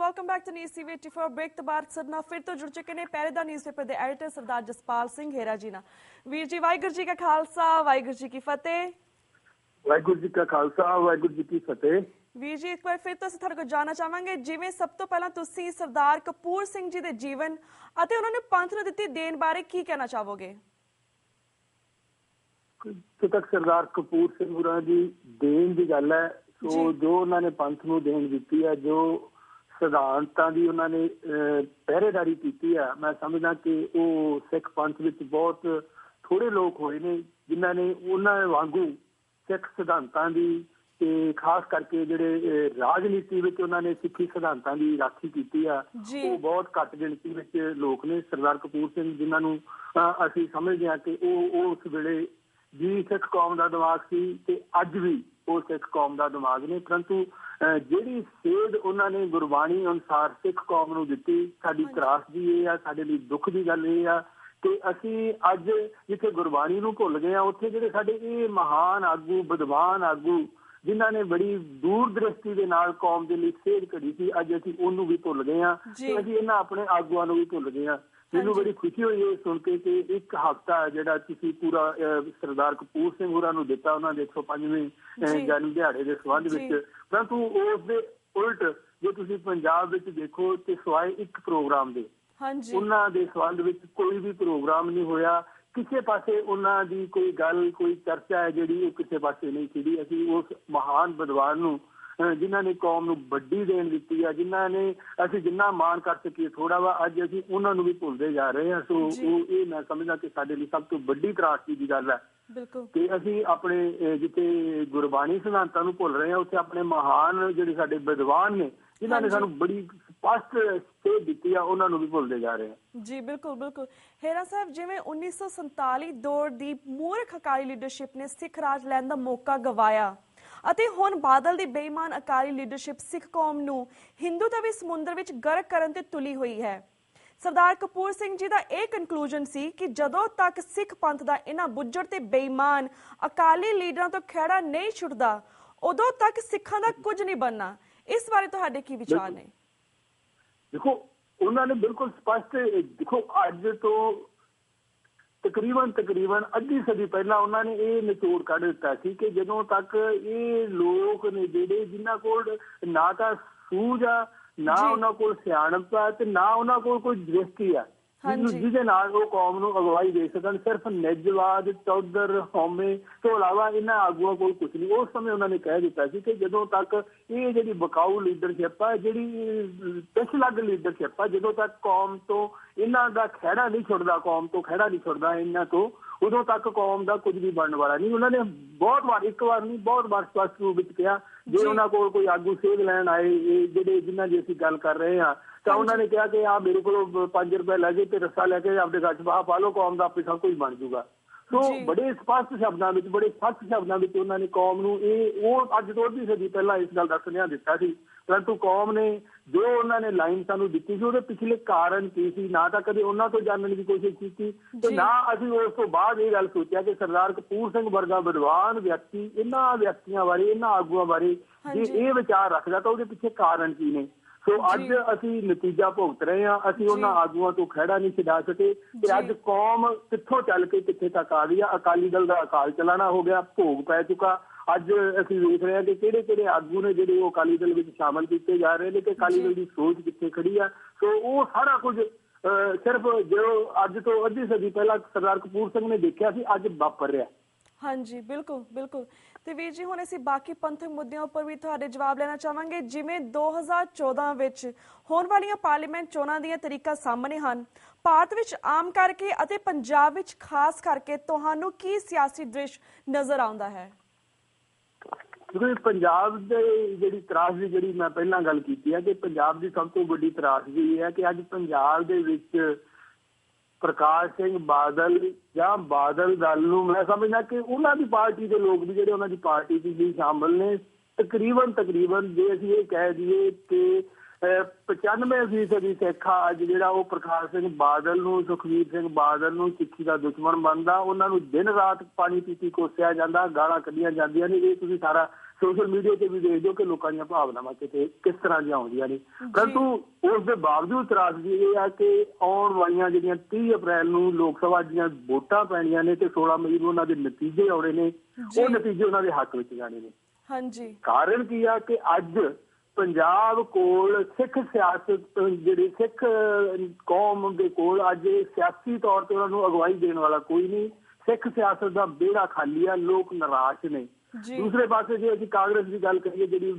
Welcome back to news TV 84 break ਤੋਂ ਬਾਅਦ ਸਦਨਾ ਫਿਰ ਤੋਂ ਜੁੜ ਚੁੱਕੇ ਨੇ ਪਹਿਰੇਦਾਰ ਨਿਊਜ਼ਪੇਪਰ ਦੇ ਐਡੀਟਰ ਸਰਦਾਰ ਜਸਪਾਲ ਸਿੰਘ ਹੇਰਾ ਜੀ ਨਾਲ। ਵੀਰ ਜੀ ਵਾਹਿਗੁਰੂ ਜੀ ਕਾ ਖਾਲਸਾ ਵਾਹਿਗੁਰੂ ਜੀ ਕੀ ਫਤਿਹ। ਵਾਹਿਗੁਰੂ ਜੀ ਕਾ ਖਾਲਸਾ ਵਾਹਿਗੁਰੂ ਜੀ ਕੀ ਫਤਿਹ। ਵੀਰ ਜੀ ਇੱਕ ਵਾਰ ਫਿਰ ਤੋਂ ਅਸੀਂ ਤੁਹਾਡੇ ਕੋਲ ਜਾਣਨਾ ਚਾਹਾਂਗੇ, ਜਿਵੇਂ ਸਭ ਤੋਂ ਪਹਿਲਾਂ ਤੁਸੀਂ ਸਰਦਾਰ ਕਪੂਰ ਸਿੰਘ ਜੀ ਦੇ ਜੀਵਨ ਅਤੇ ਉਹਨਾਂ ਨੇ ਪੰਥ ਨੂੰ ਦਿੱਤੀ ਦੇਣ ਬਾਰੇ ਕੀ ਕਹਿਣਾ ਚਾਹੋਗੇ? ਜਿੱਥੇ ਤੱਕ ਸਰਦਾਰ ਕਪੂਰ ਸਿੰਘ ਹੋਰਾਂ ਦੀ ਦੇਣ ਦੀ ਗੱਲ ਹੈ, ਸੋ ਜੋ ਉਹਨਾਂ ਨੇ ਪੰਥ ਨੂੰ ਦੇਣ ਦਿੱਤੀ ਹੈ, ਜੋ ਸਿਧਾਂਤਾਂ ਦੀ ਉਹਨਾਂ ਨੇ ਪਹਿਰੇਦਾਰੀ ਕੀਤੀ ਹੈ, ਮੈਂ ਸਮਝਦਾ ਕਿ ਉਹ ਸਿੱਖ ਪੰਥ ਵਿੱਚ ਬਹੁਤ ਥੋੜੇ ਲੋਕ ਹੋਏ ਨੇ ਜਿਨ੍ਹਾਂ ਨੇ ਉਹਨਾਂ ਵਾਂਗੂ ਸਿੱਖ ਸਿਧਾਂਤਾਂ ਦੀ ਤੇ ਖਾਸ ਕਰਕੇ ਜਿਹੜੇ ਰਾਜਨੀਤੀ ਵਿੱਚ ਉਹਨਾਂ ਨੇ ਸਿੱਖੀ ਸਿਧਾਂਤਾਂ ਦੀ ਰਾਖੀ ਕੀਤੀ ਆ, ਉਹ ਬਹੁਤ ਘੱਟ ਗਿਣਤੀ ਵਿੱਚ ਲੋਕ ਨੇ। ਸਰਦਾਰ ਕਪੂਰ ਸਿੰਘ ਜਿਨ੍ਹਾਂ ਨੂੰ ਅਸੀਂ ਸਮਝਦੇ ਹਾਂ ਕਿ ਉਹ ਉਸ ਵੇਲੇ ਵੀ ਸਿੱਖ ਕੌਮ ਦਾ ਦਿਮਾਗ ਸੀ ਤੇ ਅੱਜ ਵੀ ਉਹ ਸਿੱਖ ਕੌਮ ਦਾ ਦਿਮਾਗ ਨੇ, ਪਰੰਤੂ ਜਿਹੜੀ ਸੇਧ ਉਹਨਾਂ ਨੇ ਗੁਰਬਾਣੀ ਅਨੁਸਾਰ ਸਿੱਖ ਕੌਮ ਨੂੰ ਦਿੱਤੀ, ਸਾਡੀ ਤਰਾਸਦੀ ਇਹ ਆ, ਸਾਡੇ ਲਈ ਦੁੱਖ ਦੀ ਗੱਲ ਇਹ ਆ ਕਿ ਅਸੀਂ ਅੱਜ ਜਿੱਥੇ ਗੁਰਬਾਣੀ ਨੂੰ ਭੁੱਲ ਗਏ ਆ, ਉੱਥੇ ਜਿਹੜੇ ਸਾਡੇ ਇਹ ਮਹਾਨ ਆਗੂ ਵਿਦਵਾਨ ਆਗੂ ਜਿਨ੍ਹਾਂ ਨੇ ਬੜੀ ਦੂਰ ਦ੍ਰਿਸ਼ਟੀ ਦੇ ਨਾਲ ਕੌਮ ਦੇ ਲਈ ਸੇਧ ਕਰੀ ਸੀ, ਅੱਜ ਅਸੀਂ ਉਹਨੂੰ ਵੀ ਭੁੱਲ ਗਏ ਹਾਂ ਤੇ ਅਸੀਂ ਇਹਨਾਂ ਆਪਣੇ ਆਗੂਆਂ ਨੂੰ ਵੀ ਭੁੱਲ ਗਏ ਹਾਂ। ਮੈਨੂੰ ਬੜੀ ਖੁਸ਼ੀ ਹੋਈ ਇਹ ਸੁਣ ਕੇ ਕਿ ਇੱਕ ਹਫ਼ਤਾ ਜਿਹੜਾ ਤੁਸੀਂ ਪੂਰਾ ਸਰਦਾਰ ਕਪੂਰ ਸਿੰਘ ਹੋਰਾਂ ਨੂੰ ਦਿੱਤਾ ਉਹਨਾਂ ਦੇ 105ਵੇਂ ਜਨਮ ਦਿਹਾੜੇ ਦੇ ਸੰਬੰਧ ਵਿੱਚ, ਪਰੰਤੂ ਉਸ ਦੇ ਉਲਟ ਜੇ ਤੁਸੀਂ ਪੰਜਾਬ ਵਿੱਚ ਦੇਖੋ ਤੇ ਸਿਵਾਏ ਇੱਕ ਪ੍ਰੋਗਰਾਮ ਦੇ ਉਹਨਾਂ ਦੇ ਸੰਬੰਧ ਵਿੱਚ ਕੋਈ ਵੀ ਪ੍ਰੋਗਰਾਮ ਨਹੀਂ ਹੋਇਆ। ਕਿਸੇ ਪਾਸੇ ਉਹਨਾਂ ਦੀ ਕੋਈ ਗੱਲ ਕੋਈ ਚਰਚਾ ਹੈ ਜਿਹੜੀ ਉਹ ਕਿਸੇ ਪਾਸੇ ਨਹੀਂ ਛਿੜੀ। ਅਸੀਂ ਉਸ ਮਹਾਨ ਵਿਦਵਾਨ ਨੂੰ ਜਿਨ੍ਹਾਂ ਨੇ ਕੌਮ ਨੂੰ ਵੱਡੀ ਦੇਣ ਦਿੱਤੀ ਆ, ਜਿਨ੍ਹਾਂ ਨੇ ਅਸੀਂ ਜਿੰਨਾ ਮਾਣ ਕਰ ਸਕੀਏ ਥੋੜਾ ਵਾ, ਅੱਜ ਅਸੀਂ ਉਹਨਾਂ ਨੂੰ ਵੀ ਭੁੱਲਦੇ ਜਾ ਰਹੇ ਹਾਂ। ਸੋ ਉਹ ਇਹ ਮੈਂ ਸਮਝਦਾ ਕਿ ਸਾਡੇ ਲਈ ਸਭ ਤੋਂ ਵੱਡੀ ਤਰਾਸਦੀ ਦੀ ਗੱਲ ਹੈ ਕਿ ਅਸੀਂ ਆਪਣੇ ਜਿੱਥੇ ਗੁਰਬਾਣੀ ਸਿਧਾਂਤਾਂ ਨੂੰ ਭੁੱਲ ਰਹੇ ਹਾਂ, ਉੱਥੇ ਆਪਣੇ ਮਹਾਨ ਜਿਹੜੇ ਸਾਡੇ ਵਿਦਵਾਨ ਨੇ ਜਿਨ੍ਹਾਂ ਨੇ ਸਾਨੂੰ ਬੜੀ ਸਪਸ਼ਟ ਸੇਧ ਦਿੱਤੀ ਆ, ਉਹਨਾਂ ਨੂੰ ਵੀ ਭੁੱਲਦੇ ਜਾ ਰਹੇ ਹਾਂ। ਜੀ ਬਿਲਕੁਲ ਬਿਲਕੁਲ। ਹੇਰਾ ਸਾਹਿਬ, ਜਿਵੇਂ 1947 ਦੌਰ ਦੀ ਮੂਰਖ ਅਕਾਲੀ ਲੀਡਰਸ਼ਿਪ ਨੇ ਸਿੱਖ ਰਾਜ ਲੈਣ ਦਾ ਮੌਕਾ ਗਵਾਇਆ ਅਤੇ ਹੁਣ ਬਾਦਲ ਦੀ ਬੇਈਮਾਨ ਅਕਾਲੀ ਲੀਡਰਸ਼ਿਪ ਸਿੱਖ ਕੌਮ ਨੂੰ ਹਿੰਦੂਤਵੀ ਵੀ ਸਮੁੰਦਰ ਵਿੱਚ ਗਰਕ ਕਰਨ ਤੇ ਤੁਲੀ ਹੋਈ ਹੈ। ਸਰਦਾਰ ਕਪੂਰ ਸਿੰਘ ਜੀ ਦਾ ਇਹ ਕਨਕਲੂਜਨ ਸੀ ਕਿ ਜਦੋਂ ਤੱਕ ਸਿੱਖ ਪੰਥ ਦਾ ਇਹਨਾਂ ਬੁੱਝੜ ਤੇ ਬੇਈਮਾਨ ਅਕਾਲੀ ਲੀਡਰਾਂ ਤੋਂ ਖਹਿੜਾ ਨਹੀਂ ਛੁੱਟਦਾ, ਉਦੋਂ ਤੱਕ ਸਿੱਖਾਂ ਦਾ ਕੁਝ ਨਹੀਂ ਬਣਨਾ। ਇਸ ਬਾਰੇ ਤੁਹਾਡੇ ਕੀ ਵਿਚਾਰ ਨੇ? ਦੇਖੋ, ਉਹਨਾਂ ਨੇ ਬਿਲਕੁਲ ਸਪਸ਼ਟ, ਦੇਖੋ ਅੱਜ ਤੋਂ ਤਕਰੀਬਨ ਅੱਧੀ ਸਦੀ ਪਹਿਲਾਂ ਉਹਨਾਂ ਨੇ ਇਹ ਨਿਚੋੜ ਕੱਢ ਦਿੱਤਾ ਸੀ ਕਿ ਜਦੋਂ ਤੱਕ ਇਹ ਲੋਕ ਨੇ ਜਿਹੜੇ ਜਿਨ੍ਹਾਂ ਕੋਲ ਨਾ ਤਾਂ ਸੂਝ ਆ, ਨਾ ਉਹਨਾਂ ਕੋਲ ਸਿਆਣਪ ਆ ਤੇ ਨਾ ਉਹਨਾਂ ਕੋਲ ਕੋਈ ਦ੍ਰਿਸ਼ਟੀ ਆ ਜਿਹਦੇ ਨਾਲ ਉਹ ਕੌਮ ਨੂੰ ਅਗਵਾਈ ਦੇ ਸਕਣ, ਸਿਰਫ ਨਿੱਜਵਾਦ, ਚੌਧਰ, ਹਉਮੈ ਤੋਂ ਇਲਾਵਾ ਇਹਨਾਂ ਆਗੂਆਂ ਕੋਲ ਕੁਛ ਨਹੀਂ। ਉਸ ਸਮੇਂ ਉਹਨਾਂ ਨੇ ਕਹਿ ਦਿੱਤਾ ਸੀ ਕਿ ਜਦੋਂ ਤੱਕ ਇਹ ਜਿਹੜੀ ਬਕਾਊ ਲੀਡਰਸ਼ਿਪ ਆ, ਜਿਹੜੀ ਪਿਛਲੱਗ ਲੀਡਰਸ਼ਿਪ ਆ, ਜਦੋਂ ਤੱਕ ਕੌਮ ਤੋਂ ਇਹਨਾਂ ਦਾ ਖਹਿੜਾ ਨਹੀਂ ਛੁੱਟਦਾ, ਕੌਮ ਤੋਂ ਖਹਿੜਾ ਨਹੀਂ ਛੁੱਟਦਾ ਇਹਨਾਂ ਤੋਂ, ਉਦੋਂ ਤੱਕ ਕੌਮ ਦਾ ਕੁਝ ਵੀ ਬਣਨ ਵਾਲਾ ਨਹੀਂ। ਉਹਨਾਂ ਨੇ ਬਹੁਤ ਵਾਰ, ਇੱਕ ਵਾਰ ਨਹੀਂ ਬਹੁਤ ਵਾਰ ਸਪਸ਼ਟ ਰੂਪ ਵਿੱਚ ਕਿਹਾ, ਜੇ ਉਹਨਾਂ ਕੋਲ ਕੋਈ ਆਗੂ ਸੇਧ ਲੈਣ ਆਏ ਜਿਹੜੇ ਜਿਨ੍ਹਾਂ ਦੀ ਅਸੀਂ ਗੱਲ ਕਰ ਰਹੇ ਹਾਂ, ਤਾਂ ਉਹਨਾਂ ਨੇ ਕਿਹਾ ਕਿ ਆਹ ਮੇਰੇ ਕੋਲੋਂ 5 ਰੁਪਏ ਲੈ ਗਏ ਤੇ ਰੱਸਾ ਲੈ ਕੇ ਆਪਣੇ ਗੱਜ ਬਾਹ ਪਾ ਲਓ, ਕੌਮ ਦਾ ਆਪੇ ਸਭ ਕੁਝ ਬਣ ਜਾਊਗਾ। ਸੋ ਬੜੇ ਸਪਸ਼ਟ ਸ਼ਬਦਾਂ ਵਿੱਚ, ਬੜੇ ਸਖਤ ਸ਼ਬਦਾਂ ਵਿੱਚ ਉਹਨਾਂ ਨੇ ਕੌਮ ਨੂੰ ਉਹ ਅੱਜ ਤੋਂ ਅੱਧੀ ਸਦੀ ਪਹਿਲਾਂ ਇਸ ਗੱਲ ਦਾ ਸੁਨੇਹਾ ਦਿੱਤਾ ਸੀ, ਪਰੰਤੂ ਕੌਮ ਨੇ ਜੋ ਉਹਨਾਂ ਨੇ ਲਾਈਨ ਸਾਨੂੰ ਦਿੱਤੀ ਸੀ ਉਹਦੇ ਪਿਛਲੇ ਕਾਰਨ ਕੀ ਸੀ, ਨਾ ਤਾਂ ਕਦੇ ਉਹਨਾਂ ਤੋਂ ਜਾਣਨ ਦੀ ਕੋਸ਼ਿਸ਼ ਕੀਤੀ ਤੇ ਨਾ ਅਸੀਂ ਉਸ ਤੋਂ ਬਾਅਦ ਇਹ ਗੱਲ ਸੋਚਿਆ ਕਿ ਸਰਦਾਰ ਕਪੂਰ ਸਿੰਘ ਵਰਗਾ ਵਿਦਵਾਨ ਵਿਅਕਤੀ ਇਹਨਾਂ ਵਿਅਕਤੀਆਂ ਬਾਰੇ, ਇਹਨਾਂ ਆਗੂਆਂ ਬਾਰੇ ਜੇ ਇਹ ਵਿਚਾਰ ਰੱਖਦਾ ਤਾਂ ਉਹਦੇ ਪਿੱਛੇ ਕਾਰਨ ਕੀ ਨੇ। ਸੋ ਅੱਜ ਅਸੀਂ ਨਤੀਜਾ ਭੁਗਤ ਰਹੇ ਹਾਂ। ਅਸੀਂ ਉਹਨਾਂ ਆਗੂਆਂ ਤੋਂ ਖਹਿੜਾ ਨਹੀਂ ਛਡਾ ਸਕੇ ਤੇ ਅੱਜ ਕੌਮ ਕਿੱਥੋਂ ਚੱਲ ਕੇ ਕਿੱਥੇ ਤੱਕ ਆ ਗਈ ਆ। ਅਕਾਲੀ ਦਲ ਦਾ ਅਕਾਲ ਚਲਾਣਾ ਹੋ ਗਿਆ, ਭੋਗ ਪੈ ਚੁੱਕਾ। ਅੱਜ ਅਸੀਂ ਵੇਖ ਰਹੇ ਹਾਂ ਕਿ ਕਿਹੜੇ ਕਿਹੜੇ ਆਗੂ ਨੇ ਜਿਹੜੇ ਉਹ ਅਕਾਲੀ ਦਲ ਵਿੱਚ ਸ਼ਾਮਲ ਕੀਤੇ ਜਾ ਰਹੇ ਨੇ ਤੇ ਅਕਾਲੀ ਦਲ ਦੀ ਸੋਚ ਕਿੱਥੇ ਖੜੀ ਆ। ਸੋ ਉਹ ਸਾਰਾ ਕੁਝ ਸਿਰਫ ਜੋ ਅੱਜ ਤੋਂ ਅੱਧੀ ਸਦੀ ਪਹਿਲਾਂ ਸਰਦਾਰ ਕਪੂਰ ਸਿੰਘ ਨੇ ਦੇਖਿਆ ਸੀ, ਅੱਜ ਵਾਪਰ ਰਿਹਾ। ਹਾਂਜੀ ਬਿਲਕੁਲ ਬਿਲकुल। ਤੇ ਵੀਰ ਜੀ, ਹੁਣ ਅਸੀਂ ਬਾਕੀ ਪੰਥਕ ਮੁੱਦਿਆਂ ਉੱਪਰ ਵੀ ਤੁਹਾਡੇ ਜਵਾਬ ਲੈਣਾ ਚਾਹਾਂਗੇ। ਜਿਵੇਂ 2014 ਵਿੱਚ ਹੋਣ ਵਾਲੀਆਂ ਪਾਰਲੀਮੈਂਟ ਚੋਣਾਂ ਦੀਆਂ ਤਰੀਕਾਂ ਸਾਹਮਣੇ ਹਨ, ਭਾਰਤ ਵਿੱਚ ਆਮ ਕਰਕੇ ਅਤੇ ਪੰਜਾਬ ਵਿੱਚ ਖਾਸ ਕਰਕੇ ਤੁਹਾਨੂੰ ਕੀ ਸਿਆਸੀ ਦ੍ਰਿਸ਼ ਨਜ਼ਰ ਆਉਂਦਾ ਹੈ? ਪੰਜਾਬ ਦੇ ਜਿਹੜੀ ਤਰਾਸਦੀ, ਜਿਹੜੀ ਮੈਂ ਪਹਿਲਾਂ ਗੱਲ ਕੀਤੀ ਹੈ ਕਿ ਪੰਜਾਬ ਦੀ ਸਭ ਤੋਂ ਵੱਡੀ ਤਰਾਸਦੀ ਇਹ ਹੈ ਕਿ ਅੱਜ ਪੰਜਾਬ ਦੇ ਵਿੱਚ ਪ੍ਰਕਾਸ਼ ਸਿੰਘ ਬਾਦਲ ਜਾਂ ਬਾਦਲ ਦਲ ਨੂੰ ਮੈਂ ਸਮਝਦਾ ਕਿ ਉਹਨਾਂ ਦੀ ਪਾਰਟੀ ਦੇ ਲੋਕ ਵੀ ਜਿਹੜੇ ਉਹਨਾਂ ਦੀ ਪਾਰਟੀ ਦੀ ਸ਼ਾਮਲ ਨੇ, ਤਕਰੀਬਨ ਜੇ ਅਸੀਂ ਇਹ ਕਹਿ ਦਈਏ ਕਿ 95% ਸਿੱਖ ਅੱਜ ਜਿਹੜਾ ਉਹ ਪ੍ਰਕਾਸ਼ ਸਿੰਘ ਬਾਦਲ ਨੂੰ, ਸੁਖਬੀਰ ਸਿੰਘ ਬਾਦਲ ਨੂੰ ਸਿੱਖੀ ਦਾ ਦੁਸ਼ਮਣ ਮੰਨਦਾ। ਉਹਨਾਂ ਨੂੰ ਦਿਨ ਰਾਤ ਪਾਣੀ ਪੀਤੀ ਕੋਸਿਆ ਜਾਂਦਾ, ਗਾਲਾਂ ਕੱਢੀਆਂ ਜਾਂਦੀਆਂ ਨੇ। ਇਹ ਤੁਸੀਂ ਸਾਰਾ ਸੋਸ਼ਲ ਮੀਡੀਆ ਤੇ ਵੀ ਦੇਖਦੇ ਹੋ ਕਿ ਲੋਕਾਂ ਦੀਆਂ ਭਾਵਨਾਵਾਂ ਕਿਤੇ ਕਿਸ ਤਰ੍ਹਾਂ ਦੀਆਂ ਆਉਂਦੀਆਂ ਨੇ। ਪਰੰਤੂ ਉਸ ਦੇ ਬਾਵਜੂਦ ਤਰਾਸਦੀ ਇਹ ਆ ਕਿ ਆਉਣ ਵਾਲੀਆਂ ਜਿਹੜੀਆਂ 30 ਅਪ੍ਰੈਲ ਨੂੰ ਲੋਕ ਸਭਾ ਦੀਆਂ ਵੋਟਾਂ ਪੈਣੀਆਂ ਨੇ ਤੇ 16 ਮਈ ਨੂੰ ਉਹਨਾਂ ਦੇ ਨਤੀਜੇ ਆਉਣੇ ਨੇ, ਉਹ ਨਤੀਜੇ ਉਹਨਾਂ ਦੇ ਹੱਕ ਵਿੱਚ ਜਾਣੇ ਨੇ। ਹਾਂਜੀ, ਕਾਰਨ ਕੀ ਆ ਕਿ ਅੱਜ ਪੰਜਾਬ ਕੋਲ ਸਿੱਖ ਸਿਆਸਤ, ਜਿਹੜੀ ਸਿੱਖ ਕੌਮ ਦੇ ਕੋਲ ਅੱਜ ਸਿਆਸੀ ਤੌਰ ਤੇ ਉਹਨਾਂ ਨੂੰ ਅਗਵਾਈ ਦੇਣ ਵਾਲਾ ਕੋਈ ਨਹੀਂ। ਸਿੱਖ ਸਿਆਸਤ ਦਾ ਵਿਹੜਾ ਖਾਲੀ ਆ, ਲੋਕ ਨਿਰਾਸ਼ ਨੇ। ਦੂਸਰੇ ਪਾਸੇ ਜੇ ਅਸੀਂ ਕਾਂਗਰਸ ਦੀ ਗੱਲ ਕਰੀਏ, ਜਿਹੜੀ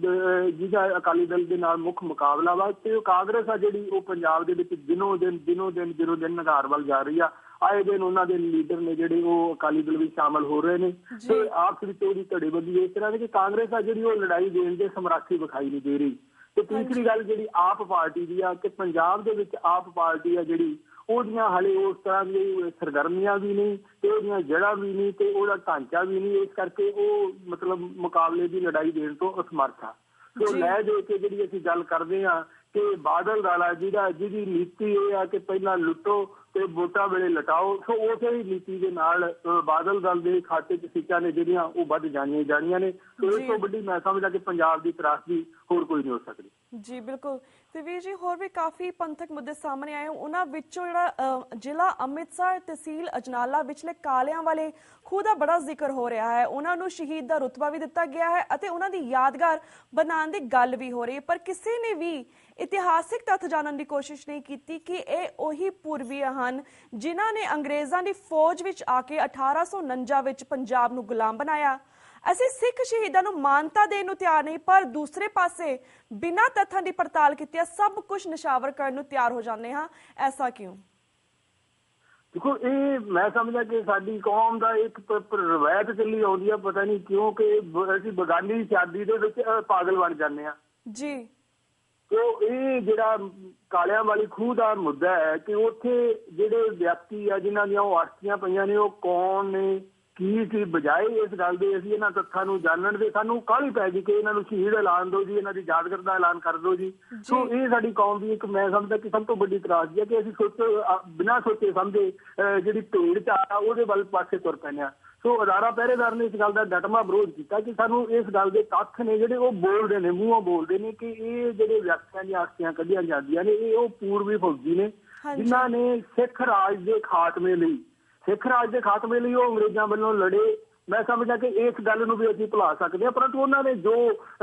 ਜਿਹਦਾ ਅਕਾਲੀ ਦਲ ਦੇ ਨਾਲ ਮੁੱਖ ਮੁਕਾਬਲਾ ਵਾ, ਤੇ ਉਹ ਕਾਂਗਰਸ ਆ ਜਿਹੜੀ ਉਹ ਪੰਜਾਬ ਦੇ ਵਿੱਚ ਦਿਨੋਂ ਦਿਨ ਨਗਾਰ ਵੱਲ ਜਾ ਰਹੀ ਆ। ਆਏ ਦਿਨ ਉਹਨਾਂ ਦੇ ਲੀਡਰ ਨੇ ਜਿਹੜੇ ਉਹ ਅਕਾਲੀ ਦਲ ਵਿੱਚ ਸ਼ਾਮਲ ਹੋ ਰਹੇ ਨੇ ਤੇ ਆਪਸ ਵਿੱਚ ਉਹਦੀ ਧੜੇਬੰਦੀ ਇਸ ਤਰ੍ਹਾਂ ਦੀ ਕਿ ਕਾਂਗਰਸ ਆ ਜਿਹੜੀ ਉਹ ਲੜਾਈ ਦੇਣ ਦੇ ਸਮਰੱਥੀ ਵਿਖਾਈ ਨਹੀਂ ਦੇ ਰਹੀ। ਤੇ ਤੀਸਰੀ ਗੱਲ ਜਿਹੜੀ ਆਪ ਪਾਰਟੀ ਦੀ ਆ ਕਿ ਪੰਜਾਬ ਦੇ ਵਿੱਚ ਆਪ ਪਾਰਟੀ ਆ ਜਿਹੜੀ ਉਹਦੀਆਂ ਹਾਲੇ ਉਸ ਤਰ੍ਹਾਂ ਦੀ ਸਰਗਰਮੀਆਂ ਵੀ ਨਹੀਂ ਤੇ ਉਹਦੀਆਂ ਜੜ੍ਹਾਂ ਵੀ ਨਹੀਂ ਤੇ ਉਹਦਾ ਢਾਂਚਾ ਵੀ ਨਹੀਂ। ਇਸ ਕਰਕੇ ਉਹ ਮਤਲਬ ਮੁਕਾਬਲੇ ਦੀ ਲੜਾਈ ਦੇਣ ਤੋਂ ਅਸਮਰਥ ਆ। ਸੋ ਲੈ ਦੇ ਕੇ ਜਿਹੜੀ ਅਸੀਂ ਗੱਲ ਕਰਦੇ ਹਾਂ ਕਿ ਬਾਦਲ ਵਾਲਾ ਜਿਹਦੀ ਨੀਤੀ ਇਹ ਆ ਕਿ ਪਹਿਲਾਂ ਲੁੱਟੋ ਤੇ ਵੋਟਾਂ ਵੇਲੇ ਲਟਾਓ, ਸੋ ਉਸੇ ਹੀ ਨੀਤੀ ਦੇ ਨਾਲ ਬਾਦਲ ਦਲ ਦੇ ਖਾਤੇ 'ਚ ਸੀਟਾਂ ਨੇ ਜਿਹੜੀਆਂ ਉਹ ਵੱਧ ਜਾਣੀਆਂ ਨੇ। ਸੋ ਇਸ ਤੋਂ ਵੱਡੀ ਮੈਂ ਸਮਝਦਾ ਕਿ ਪੰਜਾਬ ਦੀ ਤਰਾਸਦੀ ਹੋਰ ਕੋਈ ਨਹੀਂ ਹੋ ਸਕਦੀ। ਜੀ ਬਿਲਕੁਲ। ਤੇ ਵੀਰ ਜੀ ਹੋਰ ਵੀ ਕਾਫੀ ਪੰਥਕ ਮੁੱਦੇ ਸਾਹਮਣੇ ਆਏ, ਉਹਨਾਂ ਵਿੱਚੋਂ ਜਿਹੜਾ ਜ਼ਿਲ੍ਹਾ ਅੰਮ੍ਰਿਤਸਰ ਤਹਿਸੀਲ ਅਜਨਾਲਾ ਵਿਚਲੇ ਕਾਲਿਆਂ ਵਾਲੇ ਖੂਹ ਦਾ ਬੜਾ ਜ਼ਿਕਰ ਹੋ ਰਿਹਾ ਹੈ। ਉਹਨਾਂ ਨੂੰ ਸ਼ਹੀਦ ਦਾ ਰੁਤਬਾ ਵੀ ਦਿੱਤਾ ਗਿਆ ਹੈ ਅਤੇ ਉਹਨਾਂ ਦੀ ਯਾਦਗਾਰ ਬਣਾਉਣ ਦੀ ਗੱਲ ਵੀ ਹੋ ਰਹੀ ਹੈ, ਪਰ ਕਿਸੇ ਨੇ ਵੀ ਇਤਿਹਾਸਿਕ ਤੱਥ ਜਾਣਨ ਦੀ ਕੋਸ਼ਿਸ਼ ਨਹੀਂ ਕੀਤੀ ਕਿ ਇਹ ਉਹੀ ਪੂਰਬੀ ਹਨ ਜਿਨ੍ਹਾਂ ਨੇ ਅੰਗਰੇਜ਼ਾਂ ਦੀ ਫੌਜ ਵਿੱਚ ਆ ਕੇ 1849 ਵਿੱਚ ਪੰਜਾਬ ਨੂੰ ਗੁਲਾਮ ਬਣਾਇਆ। ਅਸੀਂ ਸਿੱਖ ਸ਼ਹੀਦਾਂ ਨੂੰ ਮਾਨਤਾ ਦੇਣ ਨੂੰ ਤਿਆਰ ਨਹੀਂ, ਪਰ ਦੂਸਰੇ ਪਾਸੇ ਬਿਨਾਂ ਤੱਥਾਂ ਦੀ ਪੜਤਾਲ ਕੀਤੇ ਸਭ ਕੁਝ ਨਿਸ਼ਾਵਰ ਕਰਨ ਨੂੰ ਤਿਆਰ ਹੋ ਜਾਂਦੇ ਹਾਂ। ਐਸਾ ਕਿਉਂ? ਦੇਖੋ, ਇਹ ਮੈਂ ਸਮਝਦਾ ਕਿ ਸਾਡੀ ਕੌਮ ਦਾ ਇੱਕ ਰਵਾਇਤ ਚੱਲੀ ਆਉਂਦੀ ਆ, ਪਤਾ ਨਹੀਂ ਕਿਉਂ ਕਿ ਅਸੀਂ ਬਗਾਨੀ ਸ਼ਾਦੀ ਦੇ ਵਿੱਚ ਪਾਗਲ ਬਣ ਜਾਂਦੇ ਆ ਜੀ। ਤੇ ਇਹ ਜਿਹੜਾ ਕਾਲਿਆਂ ਵਾਲੀ ਖੂਹ ਦਾ ਮੁੱਦਾ ਹੈ ਕਿ ਉੱਥੇ ਜਿਹੜੇ ਵਿਅਕਤੀ ਆ ਜਿਨ੍ਹਾਂ ਦੀਆਂ ਉਹ ਅਸਥੀਆਂ ਪਈਆਂ ਨੇ, ਉਹ ਕੌਣ ਨੇ, ਕੀ ਬਜਾਏ ਇਸ ਗੱਲ ਦੇ ਅਸੀਂ ਇਹਨਾਂ ਤੱਥਾਂ ਨੂੰ ਜਾਣਨ ਦੇ ਸਾਨੂੰ ਕਾਹਲੀ ਪੈ ਗਈ ਕਿ ਇਹਨਾਂ ਨੂੰ ਸ਼ਹੀਦ ਐਲਾਨ ਦਿਓ ਜੀ, ਇਹਨਾਂ ਦੀ ਯਾਦਗਾਰ ਦਾ ਐਲਾਨ ਕਰ ਦਿਓ ਜੀ। ਸੋ ਇਹ ਸਾਡੀ ਕੌਮ ਦੀ ਇੱਕ ਮੈਂ ਸਮਝਦਾ ਕਿ ਸਭ ਤੋਂ ਵੱਡੀ ਤਰਾਸਦੀ ਹੈ ਕਿ ਅਸੀਂ ਬਿਨਾਂ ਸੋਚੇ ਸਮਝੇ ਜਿਹੜੀ ਭੇਡ ਚਾਲ ਆ ਉਹਦੇ ਵੱਲ ਪਾਸੇ ਤੁਰ ਪੈਂਦੇ ਆ। ਸੋ ਅਦਾਰਾ ਪਹਿਰੇਦਾਰ ਨੇ ਇਸ ਗੱਲ ਦਾ ਡਟਮਾ ਵਿਰੋਧ ਕੀਤਾ ਕਿ ਸਾਨੂੰ ਇਸ ਗੱਲ ਦੇ ਤੱਥ ਨੇ ਜਿਹੜੇ ਉਹ ਬੋਲਦੇ ਨੇ, ਮੂੰਹੋਂ ਬੋਲਦੇ ਨੇ ਕਿ ਇਹ ਜਿਹੜੇ ਵਿਅਕਤੀਆਂ ਦੀਆਂ ਅਸਥੀਆਂ ਕੱਢੀਆਂ ਜਾਂਦੀਆਂ ਨੇ ਇਹ ਉਹ ਪੂਰਬੀ ਫੌਜੀ ਨੇ ਜਿਨ੍ਹਾਂ ਨੇ ਸਿੱਖ ਰਾਜ ਦੇ ਖਾਤਮੇ ਲਈ ਉਹ ਅੰਗਰੇਜ਼ਾਂ ਵੱਲੋਂ ਲੜੇ। ਮੈਂ ਸਮਝਦਾ ਕਿ ਇਸ ਗੱਲ ਨੂੰ ਵੀ ਅਸੀਂ ਭੁਲਾ ਸਕਦੇ ਹਾਂ, ਪਰੰਤੂ ਉਹਨਾਂ ਨੇ ਜੋ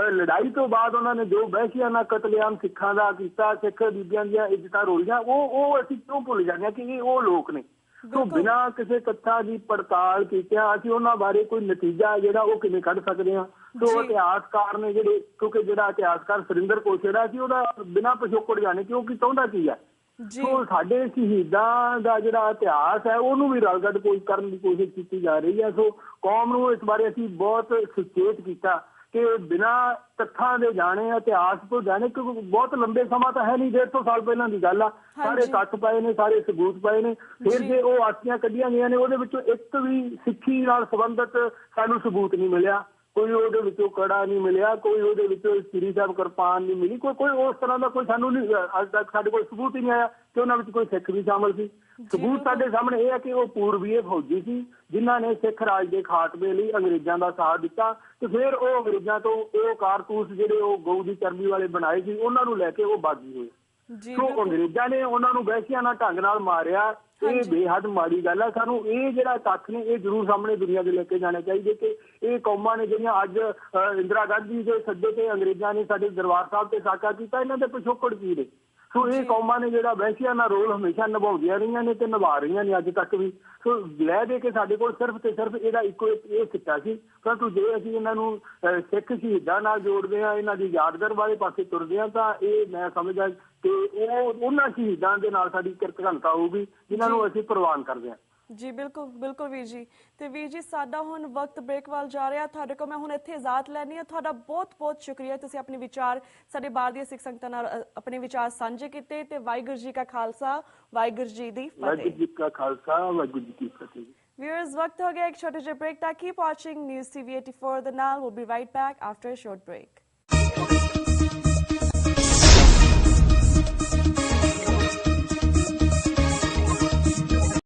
ਲੜਾਈ ਤੋਂ ਬਾਅਦ ਉਹਨਾਂ ਨੇ ਜੋ ਵਹਿਸ਼ੀਆਨਾ ਕਤਲੇਆਮ ਸਿੱਖਾਂ ਦਾ ਕੀਤਾ, ਸਿੱਖ ਬੀਬੀਆਂ ਦੀਆਂ ਇੱਜ਼ਤਾਂ ਰੋਲੀਆਂ, ਉਹ ਅਸੀਂ ਕਿਉਂ ਭੁੱਲ ਜਾਂਦੇ ਹਾਂ ਕਿ ਇਹ ਉਹ ਲੋਕ ਨੇ। ਸੋ ਬਿਨਾਂ ਕਿਸੇ ਤੱਥਾਂ ਦੀ ਪੜਤਾਲ ਕੀਤਿਆਂ ਅਸੀਂ ਉਹਨਾਂ ਬਾਰੇ ਕੋਈ ਨਤੀਜਾ ਜਿਹੜਾ ਉਹ ਕਿਵੇਂ ਕੱਢ ਸਕਦੇ ਹਾਂ। ਸੋ ਇਤਿਹਾਸਕਾਰ ਨੇ ਜਿਹੜੇ, ਕਿਉਂਕਿ ਜਿਹੜਾ ਇਤਿਹਾਸਕਾਰ ਸੁਰਿੰਦਰ ਕੋਸ਼ੜਾ ਸੀ ਉਹਦਾ ਬਿਨਾਂ ਪਿਛੋਕੜ ਜਾਣੇ ਕਿ ਉਹ ਕੀ ਚਾਹੁੰਦਾ ਕੀ ਹੈ। ਸੋ ਸਾਡੇ ਸ਼ਹੀਦਾਂ ਦਾ ਜਿਹੜਾ ਇਤਿਹਾਸ ਹੈ ਉਹਨੂੰ ਵੀ ਰਲਗੱਡ ਕਰਨ ਦੀ ਕੋਸ਼ਿਸ਼ ਕੀਤੀ ਜਾ ਰਹੀ ਹੈ। ਸੋ ਕੌਮ ਨੂੰ ਇਸ ਬਾਰੇ ਅਸੀਂ ਬਹੁਤ ਸੁਚੇਤ ਕੀਤਾ ਕਿ ਬਿਨਾਂ ਤੱਥਾਂ ਦੇ ਜਾਣੇ, ਇਤਿਹਾਸ ਤੋਂ ਜਾਣੇ, ਕਿਉਂਕਿ ਬਹੁਤ ਲੰਬੇ ਸਮਾਂ ਤਾਂ ਹੈ ਨਹੀਂ, 150 ਸਾਲ ਪਹਿਲਾਂ ਦੀ ਗੱਲ ਆ। ਸਾਰੇ ਤੱਥ ਪਏ ਨੇ, ਸਾਰੇ ਸਬੂਤ ਪਏ ਨੇ। ਫਿਰ ਜੇ ਉਹ ਆਸਤੀਆਂ ਕੱਢੀਆਂ ਗਈਆਂ ਨੇ ਉਹਦੇ ਵਿੱਚੋਂ ਇੱਕ ਵੀ ਸਿੱਖੀ ਨਾਲ ਸੰਬੰਧਿਤ ਸਾਨੂੰ ਸਬੂਤ ਨਹੀਂ ਮਿਲਿਆ। ਕੋਈ ਉਹਦੇ ਵਿੱਚੋਂ ਕੜਾ ਨਹੀਂ ਮਿਲਿਆ, ਕੋਈ ਉਹਦੇ ਵਿੱਚੋਂ ਸ੍ਰੀ ਸਾਹਿਬ ਕਿਰਪਾਨ ਨਹੀਂ ਮਿਲੀ, ਕੋਈ ਉਸ ਤਰ੍ਹਾਂ ਦਾ ਕੋਈ ਸਾਨੂੰ ਨਹੀਂ, ਅੱਜ ਤੱਕ ਸਾਡੇ ਕੋਲ ਸਬੂਤ ਹੀ ਨਹੀਂ ਆਇਆ ਕਿ ਉਹਨਾਂ ਵਿੱਚ ਕੋਈ ਸਿੱਖ ਵੀ ਸ਼ਾਮਲ ਸੀ। ਸਬੂਤ ਸਾਡੇ ਸਾਹਮਣੇ ਇਹ ਹੈ ਕਿ ਉਹ ਪੂਰਬੀਏ ਫੌਜੀ ਸੀ ਜਿਨ੍ਹਾਂ ਨੇ ਸਿੱਖ ਰਾਜ ਦੇ ਖਾਤਮੇ ਲਈ ਅੰਗਰੇਜ਼ਾਂ ਦਾ ਸਾਥ ਦਿੱਤਾ ਤੇ ਫਿਰ ਉਹ ਅੰਗਰੇਜ਼ਾਂ ਤੋਂ ਉਹ ਕਾਰਤੂਸ ਜਿਹੜੇ ਉਹ ਗਊ ਦੀ ਚਰਬੀ ਵਾਲੇ ਬਣਾਏ ਸੀ ਉਹਨਾਂ ਨੂੰ ਲੈ ਕੇ ਉਹ ਬਾਗੀ ਹੋਏ। ਸੋ ਅੰਗਰੇਜ਼ਾਂ ਨੇ ਉਹਨਾਂ ਨੂੰ ਵਹਿਸ਼ੀਆਨਾ ਢੰਗ ਨਾਲ ਮਾਰਿਆ। ਇਹ ਬੇਹੱਦ ਮਾੜੀ ਗੱਲ ਆ। ਸਾਨੂੰ ਇਹ ਜਿਹੜਾ ਤੱਥ ਨੇ ਇਹ ਜ਼ਰੂਰ ਸਾਹਮਣੇ ਦੁਨੀਆ ਦੇ ਲੈ ਕੇ ਜਾਣੇ ਚਾਹੀਦੇ ਕਿ ਇਹ ਕੌਮਾਂ ਨੇ ਜਿਹੜੀਆਂ ਅੱਜ ਇੰਦਰਾ ਗਾਂਧੀ ਦੇ ਸੱਦੇ ਤੇ ਅੰਗਰੇਜ਼ਾਂ ਨੇ ਸਾਡੇ ਦਰਬਾਰ ਸਾਹਿਬ ਤੇ ਸਾਕਾ ਕੀਤਾ, ਇਹਨਾਂ ਦੇ ਪਿਛੋਕੜ ਕੀ ਨੇ। ਸੋ ਇਹ ਕੌਮਾਂ ਨੇ ਜਿਹੜਾ ਵਹਿਸ਼ੀਆਨਾ ਰੋਲ ਹਮੇਸ਼ਾ ਨਿਭਾਉਂਦੀਆਂ ਰਹੀਆਂ ਨੇ ਤੇ ਨਿਭਾ ਰਹੀਆਂ ਨੇ ਅੱਜ ਤੱਕ ਵੀ। ਸੋ ਲੈ ਦੇ ਕੇ ਸਾਡੇ ਕੋਲ ਸਿਰਫ ਤੇ ਸਿਰਫ ਇਹਦਾ ਇੱਕੋ ਇਹ ਸਿੱਟਾ ਸੀ, ਪਰੰਤੂ ਜੇ ਅਸੀਂ ਇਹਨਾਂ ਨੂੰ ਸਿੱਖ ਸ਼ਹੀਦਾਂ ਨਾਲ ਜੋੜਦੇ ਹਾਂ, ਇਹਨਾਂ ਦੀ ਯਾਦਗਾਰ ਵਾਲੇ ਪਾਸੇ ਤੁਰਦੇ ਹਾਂ, ਤਾਂ ਇਹ ਮੈਂ ਸਮਝਦਾ ਕਿ ਉਹਨਾਂ ਸ਼ਹੀਦਾਂ ਦੇ ਨਾਲ ਸਾਡੀ ਕਿਰਤਘਨਤਾ ਹੋਊਗੀ ਜਿਨ੍ਹਾਂ ਨੂੰ ਅਸੀਂ ਪ੍ਰਵਾਨ ਕਰਦੇ ਹਾਂ। ਜੀ ਬਿਲਕੁਲ ਵੀਰ ਜੀ। ਤੇ ਵੀਰ ਜੀ ਸਾਡਾ ਹੁਣ ਵਕਤ ਬ੍ਰੇਕ ਵੱਲ ਜਾ ਰਿਹਾ, ਤੁਹਾਡੇ ਕੋਲ ਮੈਂ ਹੁਣ ਇੱਥੇ ਇਜਾਜ਼ਤ ਲੈਣੀ ਹੈ। ਤੁਹਾਡਾ ਬਹੁਤ ਸ਼ੁਕਰੀਆ, ਤੁਸੀਂ ਆਪਣੇ ਵਿਚਾਰ ਸਾਡੇ ਬਾਹਰ ਦੀਆਂ ਸਿੱਖ ਸੰਗਤਾਂ ਨਾਲ ਆਪਣੇ ਵਿਚਾਰ ਸਾਂਝੇ ਕੀਤੇ। ਤੇ ਵਾਹਿਗੁਰੂ ਜੀ ਕਾ ਖਾਲਸਾ, ਵਾਹਿਗੁਰੂ ਜੀ ਦੀ ਫਤਿਹ। ਵਾਹਿਗੁਰੂ ਜੀ ਕਾ ਖਾਲਸਾ, ਵਾਹਿਗੁਰੂ ਜੀ ਕੀ ਫਤਿਹ। Viewers, वक्त हो गया एक छोटे से ब्रेक का। Keep watching News TV 84 The Now. We'll be right back after a short break.